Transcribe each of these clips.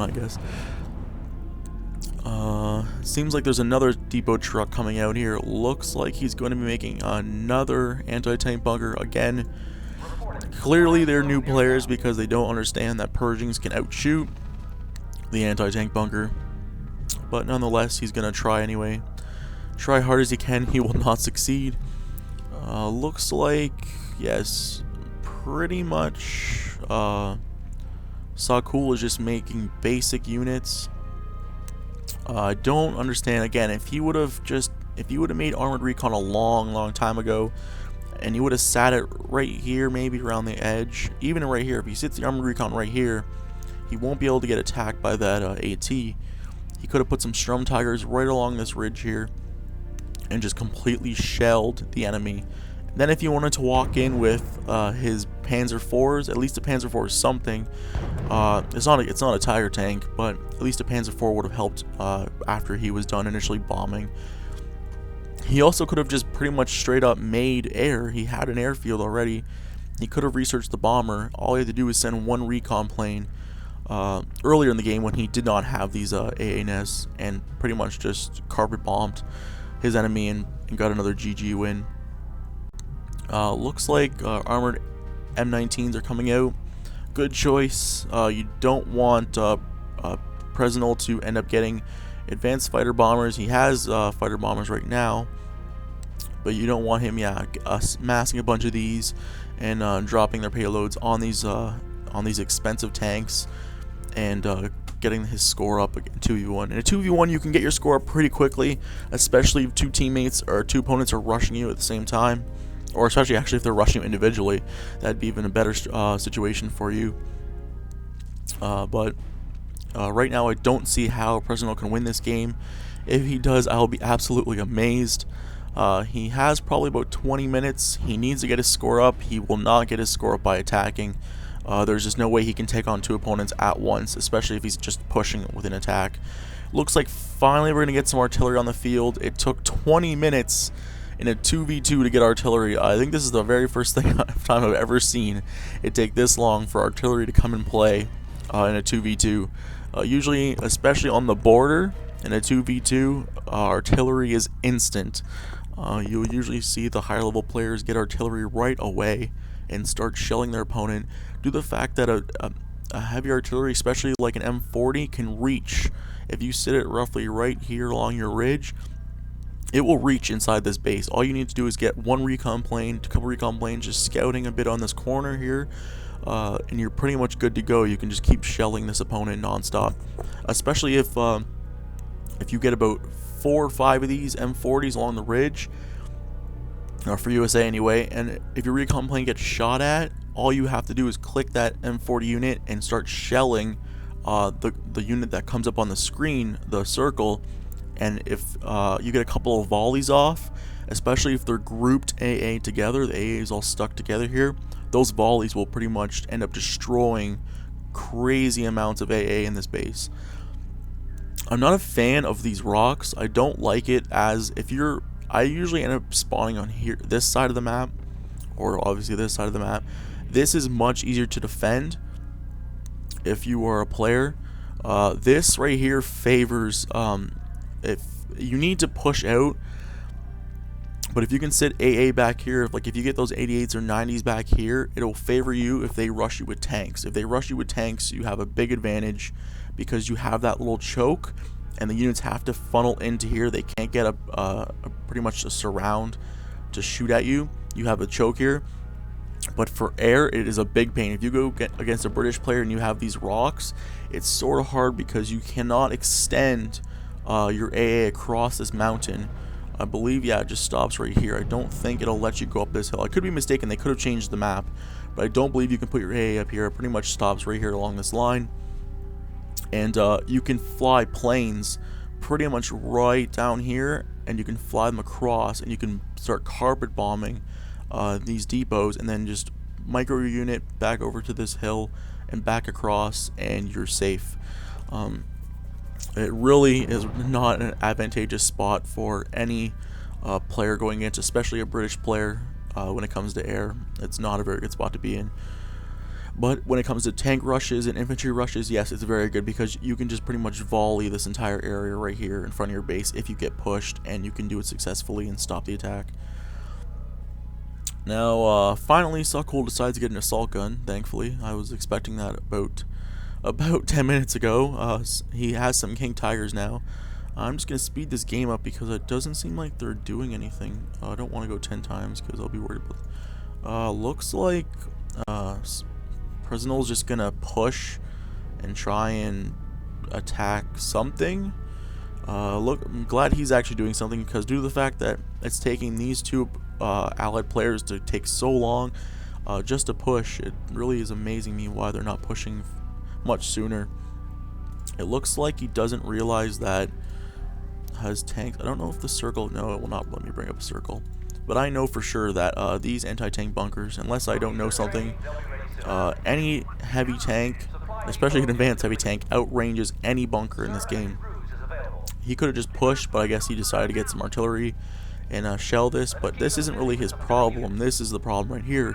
I guess. Seems like there's another depot truck coming out here. Looks like he's going to be making another anti-tank bunker again. Clearly they're new players because they don't understand that Pershings can outshoot the anti-tank bunker. But nonetheless, he's going to try anyway. Try hard as he can, he will not succeed. Looks like, yes, pretty much SOCKUL is just making basic units. I don't understand, again, if he would have made armored recon a long time ago, and he would have sat it right here, maybe around the edge, even right here, if he sits the armored recon right here, he won't be able to get attacked by that AT. He could have put some Strum Tigers right along this ridge here, and just completely shelled the enemy. And then if you wanted to walk in with his Panzer IVs, at least a Panzer IV is something. It's not a Tiger tank, but at least a Panzer IV would have helped after he was done initially bombing. He also could have just pretty much straight up made air. He had an airfield already. He could have researched the bomber. All he had to do was send one recon plane earlier in the game when he did not have these AA nests, and pretty much just carpet bombed his enemy and got another GG win. Looks like armored M19s are coming out. Good choice. You don't want PRESNL to end up getting advanced fighter bombers. He has fighter bombers right now, but you don't want him, massing a bunch of these and dropping their payloads on these expensive tanks and getting his score up in 2v1. In a 2v1, you can get your score up pretty quickly, especially if two teammates or two opponents are rushing you at the same time, or especially actually if they're rushing you individually. That'd be even a better situation for you. But right now, I don't see how PRESNL can win this game. If he does, I'll be absolutely amazed. He has probably about 20 minutes. He needs to get his score up. He will not get his score up by attacking. There's just no way he can take on two opponents at once, especially if he's just pushing with an attack. Looks like finally we're going to get some artillery on the field. It took 20 minutes in a 2v2 to get artillery. I think this is the very first time I've ever seen it take this long for artillery to come and play in a 2v2. Usually, especially on the border, in a 2v2, artillery is instant. You'll usually see the higher level players get artillery right away and start shelling their opponent, due to the fact that a heavy artillery, especially like an M40, can reach. If you sit it roughly right here along your ridge, it will reach inside this base. All you need to do is get one recon plane, a couple recon planes, just scouting a bit on this corner here, and you're pretty much good to go. You can just keep shelling this opponent nonstop, especially if you get about 4 or 5 of these M40s along the ridge, or for USA anyway, and if your recon plane gets shot at, all you have to do is click that M40 unit and start shelling the unit that comes up on the screen, the circle. And if you get a couple of volleys off, especially if they're grouped AA together, the AA is all stuck together here, those volleys will pretty much end up destroying crazy amounts of AA in this base. I'm not a fan of these rocks. I don't like it, as I usually end up spawning on here, this side of the map, or obviously this side of the map. This is much easier to defend if you are a player. This right here favors if you need to push out, but if you can sit AA back here, like if you get those 88s or 90s back here, it'll favor you if they rush you with tanks. If they rush you with tanks, you have a big advantage because you have that little choke, and the units have to funnel into here. They can't get a pretty much a surround to shoot at you. You have a choke here. But for air, it is a big pain. If you go against a British player and you have these rocks, it's sort of hard because you cannot extend your AA across this mountain. I believe, yeah, it just stops right here. I don't think it'll let you go up this hill. I could be mistaken. They could have changed the map, but I don't believe you can put your AA up here. It pretty much stops right here along this line. And you can fly planes pretty much right down here, and you can fly them across, and you can start carpet bombing these depots, and then just micro your unit back over to this hill and back across, and you're safe. It really is not an advantageous spot for any player going into, especially a British player, when it comes to air. It's not a very good spot to be in. But when it comes to tank rushes and infantry rushes, yes, it's very good because you can just pretty much volley this entire area right here in front of your base if you get pushed, and you can do it successfully and stop the attack. Now, finally, SOCKUL decides to get an assault gun, thankfully. I was expecting that about 10 minutes ago. He has some King Tigers now. I'm just going to speed this game up because it doesn't seem like they're doing anything. I don't want to go 10 times because I'll be worried about looks like PRESNL is just going to push and try and attack something. Look, I'm glad he's actually doing something because due to the fact that it's taking these two allied players to take so long just to push, it really is amazing me why they're not pushing much sooner. It looks like he doesn't realize that has tanks. I don't know if the circle, no, it will not let me bring up a circle, but I know for sure that these anti-tank bunkers, unless I don't know something, any heavy tank, especially an advanced heavy tank, outranges any bunker in this game. He could have just pushed, but I guess he decided to get some artillery and shell this, but this isn't really his problem. This is the problem right here.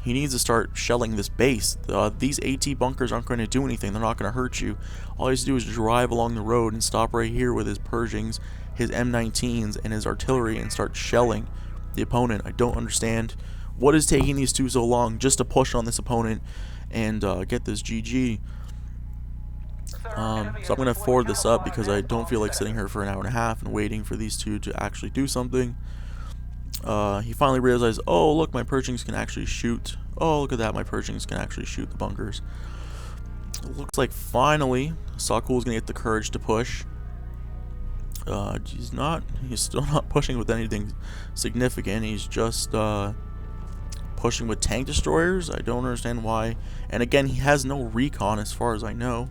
He needs to start shelling this base. These AT bunkers aren't going to do anything. They're not going to hurt you. All he has to do is drive along the road and stop right here with his Pershings, his M19s, and his artillery and start shelling the opponent. I don't understand what is taking these two so long just to push on this opponent and get this GG. So I'm going to forward this up because I don't feel like sitting here for an hour and a half and waiting for these two to actually do something. He finally realized, oh look, my Pershings can actually shoot. Oh, look at that, my Pershings can actually shoot the bunkers. It looks like finally SOCKUL is going to get the courage to push. He's still not pushing with anything significant. He's just pushing with tank destroyers. I don't understand why. And again, he has no recon as far as I know.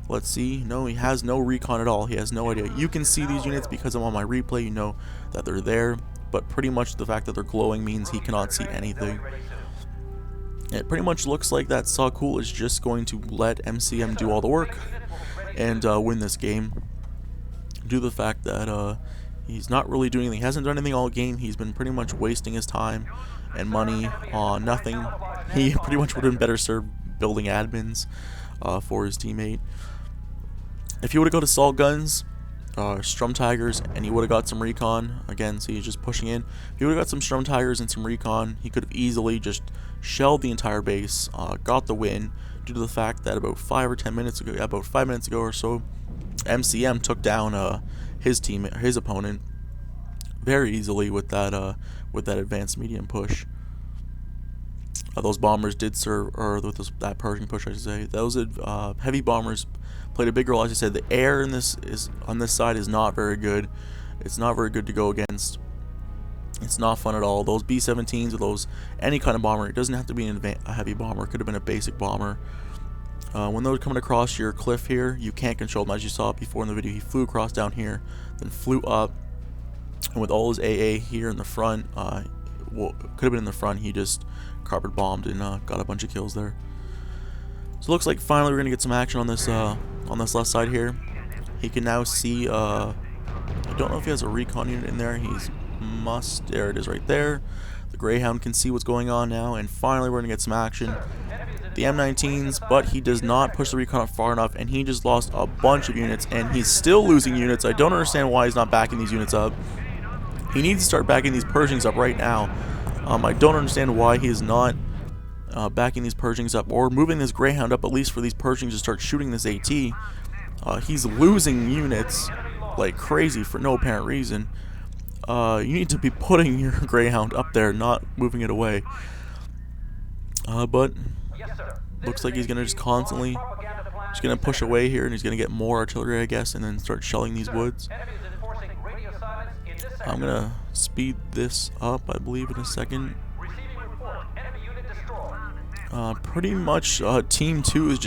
Let's see. No, he has no recon at all. He has no idea. You can see these units because I'm on my replay. You know that they're there. But pretty much the fact that they're glowing means he cannot see anything. It pretty much looks like that SOCKUL is just going to let MCM do all the work and win this game. Due to the fact that he's not really doing anything. He hasn't done anything all game. He's been pretty much wasting his time and money on nothing. He pretty much would have been better served building admins for his teammate. If he would have got assault guns, Strum Tigers, and he would have got some recon, again, so he's just pushing in. If he would have got some Strum Tigers and some recon, he could have easily just shelled the entire base, got the win, due to the fact that about 5 minutes ago or so, MCM took down his opponent very easily with that advanced medium push. Those bombers did serve, or with that Pershing push, I should say. Those heavy bombers played a big role. As I said, the air in on this side is not very good. It's not very good to go against. It's not fun at all. Those B-17s or those any kind of bomber, it doesn't have to be a heavy bomber. It could have been a basic bomber. When they're coming across your cliff here, you can't control them. As you saw before in the video, he flew across down here, then flew up, and with all his AA here in the front, well, could have been in the front, he just carpet bombed and got a bunch of kills there. So it looks like finally we're gonna get some action on this left side here. He can now see. I don't know if he has a recon unit in there. There it is right there. The Greyhound can see what's going on now, and finally we're gonna get some action. The M19s, but he does not push the recon up far enough, and he just lost a bunch of units, and he's still losing units. I don't understand why he's not backing these units up. He needs to start backing these Pershings up right now. I don't understand why he is not backing these Pershings up or moving this Greyhound up at least for these Pershings to start shooting this AT. He's losing units like crazy for no apparent reason. You need to be putting your Greyhound up there, not moving it away. But looks like he's going to just constantly going to push away here, and he's going to get more artillery, I guess, and then start shelling these woods. I'm going to speed this up, I believe, in a second. Pretty much Team 2 is just